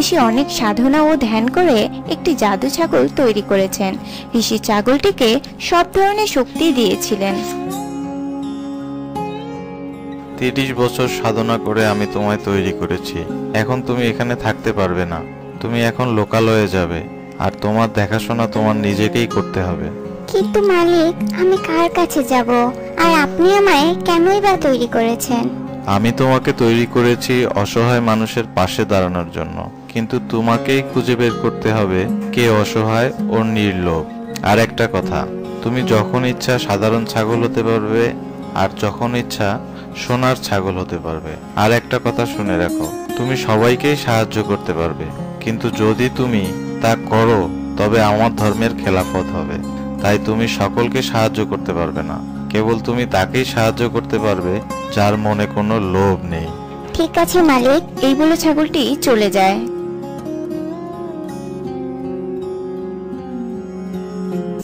ঋষি অনেক সাধনা ও ধ্যান করে একটি জাদু ছাগল তৈরি করেছেন। ঋষি ছাগলটিকে সব ধরনের শক্তি দিয়েছিলেন। 30 বছর সাধনা করে আমি তোমায় তৈরি করেছি। এখন তুমি এখানে থাকতে পারবে না, তুমি এখন লোকালয়ে যাবে, আর তোমার দেখাশোনা তোমার নিজেকেই করতে হবে। কিন্তু মালিক, আমি কার কাছে যাব? আর আপনি আমায় কেনই বা তৈরি করেছেন? আমি তোমাকে তৈরি করেছি অসহায় মানুষের পাশে দাঁড়ানোর জন্য, কিন্তু তোমাকেই খুঁজে বের করতে হবে কে অসহায় ও নির্লোভ। আর একটা কথা, তুমি যখন ইচ্ছা সাধারণ ছাগল হতে পারবে, আর যখন ইচ্ছা সোনার ছাগল হতে পারবে। আর একটা কথা শুনে রাখো, তুমি সবাইকেই সাহায্য করতে পারবে, কিন্তু যদি তুমি তা করো তবে আমার ধর্মের খেলাফত হবে। তাই তুমি সকলকে সাহায্য করতে পারবে না, কেবল তুমি তাকেই সাহায্য করতে পারবে যার মনে কোনো লোভ নেই। ঠিক আছে মালিক। এই বলে ছাগলটি চলে যায়।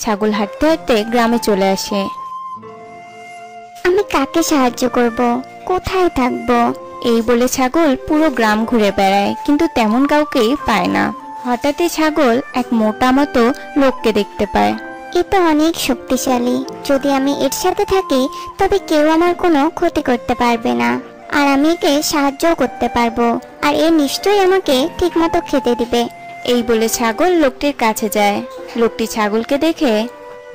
ছাগল হাঁটতে হাঁটতে গ্রামে চলে আসে। আমি কাকে সাহায্য করব? কোথায় থাকবো? এই বলে ছাগল পুরো গ্রাম ঘুরে বেড়ায়, কিন্তু তেমন কাউকেই পায় না। হঠাৎই ছাগল এক মোটা মতো লোককে দেখতে পায়। এ তো অনেক শক্তিশালী। যদি আমি এর সাথে থাকি তবে কেউ আমার কোনো ক্ষতি করতে পারবে না, আর আমি একে সাহায্য করতে পারবো, আর এ নিশ্চয়ই আমাকে ঠিকমতো খেতে দিবে। এই বলে ছাগল লোকটির কাছে যায়। লোকটি ছাগলকে দেখে,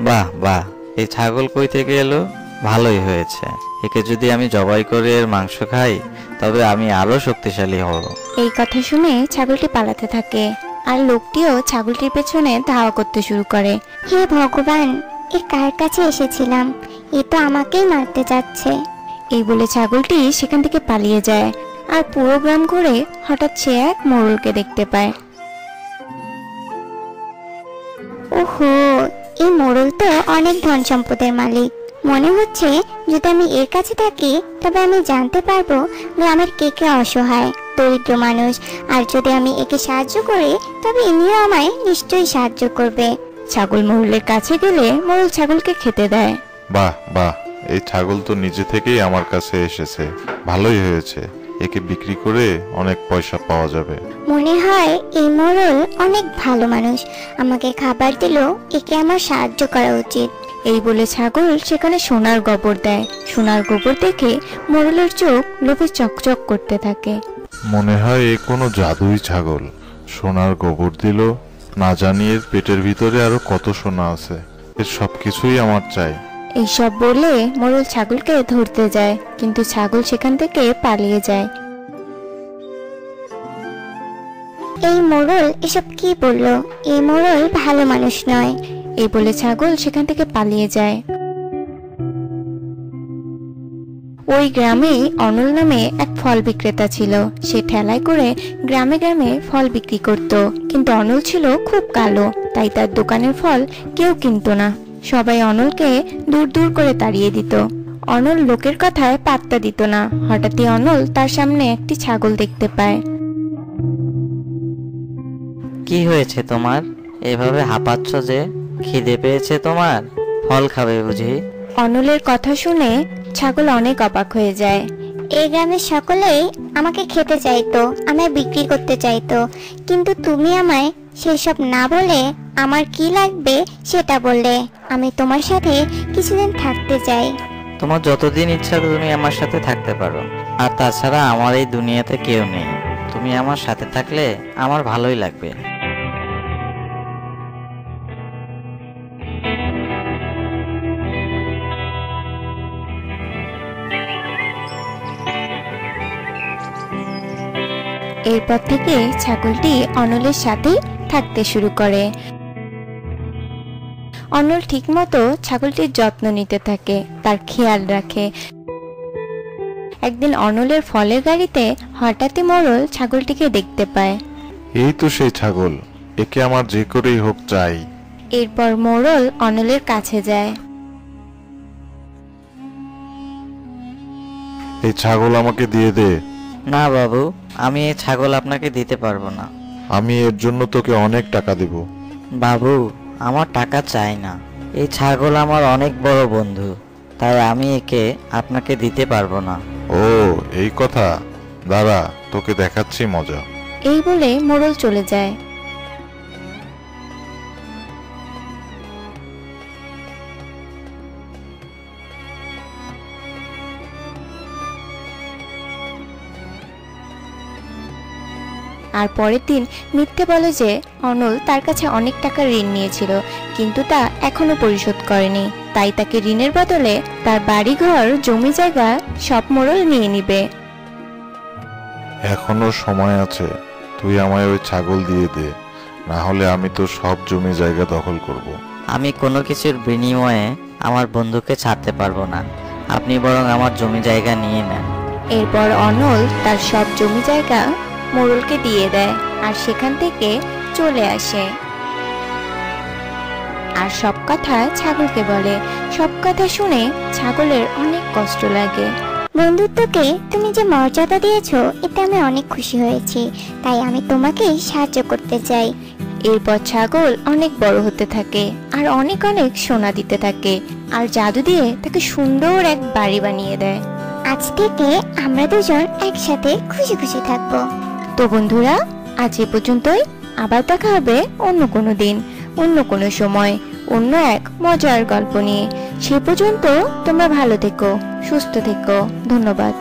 বাহ বাহ, এই ছাগল কই থেকে এলো? ভালোই হয়েছে, একে যদি আমি জবাই করে এর মাংস খাই তবে আমি আরো শক্তিশালী হব। এই কথা শুনে ছাগলটি পালাতে থাকে, আর লোকটিও ছাগলটির পেছনে ধাওয়া করতে শুরু করে। হে ভগবান, এ কার কাছে এসেছিলাম? এ তো আমাকেই মারতে যাচ্ছে। এই বলে ছাগলটি সেখান থেকে পালিয়ে যায়, আর পুরো গ্রাম ঘুরে হঠাৎ সে এক মোড়লকে দেখতে পায়। ওহো, এই মোড়ল তো অনেক ধন সম্পদের মালিক। মনে হচ্ছে যদি আমি এর কাছে থাকি তবে আমি জানতে পারবো গ্রামের কে কে অসহায় দরিদ্র মানুষ, আর যদি আমি একে সাহায্য করি তবে ইনিও আমায় নিশ্চয়ই সাহায্য করবে। ছাগল মোড়লের কাছে গেলে মোড়ল ছাগলকে খেতে দেয়। বাহ বাহ, এই ছাগল তো নিজে থেকেই আমার কাছে এসেছে, ভালোই হয়েছে। একে বিক্রি করে অনেক পয়সা পাওয়া যাবে। মনে হয় এই মোড়ল অনেক ভালো মানুষ, আমাকে খাবার দিল, একে আমার সাহায্য করা উচিত। এই বলে ছাগল সেখানে সোনার গোবর দেয়। সোনার গোবর দেখে মোড়লের চোখ লোভে চকচক করতে থাকে। মনে হয় এ কোনো জাদুই ছাগল, সোনার গোবর দিল, না জানি এর পেটের ভিতরে আরো কত সোনা আছে। এর সবকিছুই আমার চাই। এইসব বলে মোড়ল ছাগলকে ধরতে যায়, কিন্তু ছাগল সেখান থেকে পালিয়ে যায়। এই মোড়ল এসব কি বললো? এই মোড়ল ভালো মানুষ নয়। এই বলে ছাগল সেখান থেকে পালিয়ে যায়। ওই গ্রামেই অনল নামে এক ফল বিক্রেতা ছিল। সে ঠেলায় করে গ্রামে গ্রামে ফল বিক্রি করত, কিন্তু অনল ছিল খুব কালো, তাই তার দোকানের ফল কেউ কিনতো না। সবাই অনলকে দূর দূর করে তাড়িয়ে দিত। অনল লোকের কথায় পাত্তা দিত না। হঠাৎই অনল তার সামনে একটি ছাগল দেখতে পায়। কি হয়েছে তোমার? এভাবে হাঁপাচ্ছ যে? খিদে পেয়েছে তোমার? ফল খাবে বুঝি? অনলের কথা শুনে ছাগল অনেক অবাক হয়ে যায়। এই গ্রামের সকলেই আমাকে খেতে চাইতো, আমায় বিক্রি করতে চাইতো, কিন্তু তুমি আমায় সেসব না বলে আমার কি লাগবে সেটা বললে। আমি তোমার সাথে কিছুদিন থাকতে চাই। তোমার যতদিন ইচ্ছা তুমি আমার সাথে থাকতে পারো, আর তাছাড়া আমার এই দুনিয়াতে কেউ নেই। তুমি আমার সাথে থাকলে আমার ভালোই লাগবে। এরপর থেকে ছাগলটি অনলের সাথেই থাকতে শুরু করে। অনল ঠিকমতো ছাগলটির যত্ন নিতে থাকে, তার খেয়াল রাখে। একদিন অনলের ফলের গাড়িতে হঠাৎই মোড়ল ছাগলটিকে দেখতে পায়। এই তো সেই ছাগল, একে আমার যে করেই হোক চাই। এরপর মোড়ল অনলের কাছে যায়। এই ছাগল আমাকে দিয়ে দে। না বাবু, আমি এই ছাগল আপনাকে দিতে পারবো না। আমি এর জন্য তোকে অনেক টাকা দেব। বাবু, আমার টাকা চাই না। এই ছাগল আমার অনেক বড় বন্ধু, তাই আমি একে আপনাকে দিতে পারবো না। ও এই কথা, দাঁড়া তোকে দেখাচ্ছি মজা। এই বলে মোড়ল চলে যায়। আর পরের দিন মিথ্যে বলে যে অনল তার কাছে অনেক টাকা ঋণ নিয়েছিল, কিন্তু তা এখনো পরিশোধ করেনি। তাই তাকে ঋণের বদলে তার বাড়িঘর জমি জায়গা সব মোড়ল নিয়ে নিবে। এখনো সময় আছে, তুই আমায় ওই ছাগল দিয়ে দে, না হলে আমি তো সব জমি জায়গা দখল করব। আমি কোনো কিছুর বিনিময়ে আমার বন্ধুকে ছাড়তে পারবো না, আপনি বরং আমার জমি জায়গা নিয়ে নেন। এরপর অনল তার সব জমি জায়গা মোড়লকে দিয়ে দেয় আর সেখান থেকে চলে আসে। আর সব কথা ছাগলকে বলে। সব কথা শুনে ছাগলের অনেক কষ্ট লাগে। বন্ধুত্বকে তুমি যে মর্যাদা দিয়েছো এতে আমি অনেক খুশি হয়েছি, তাই আমি তোমাকে সাহায্য করতে চাই। এরপর ছাগল অনেক বড় হতে থাকে আর অনেক অনেক সোনা দিতে থাকে আর জাদু দিয়ে তাকে সুন্দর এক বাড়ি বানিয়ে দেয়। আজ থেকে আমরা দুজন একসাথে খুশি খুশি থাকবো। তো বন্ধুরা, আজ এ পর্যন্তই। আবার দেখা হবে অন্য কোনো দিন, অন্য কোনো সময়, অন্য এক মজার গল্প নিয়ে। সে পর্যন্ত তোমরা ভালো থেকো, সুস্থ থেকো। ধন্যবাদ।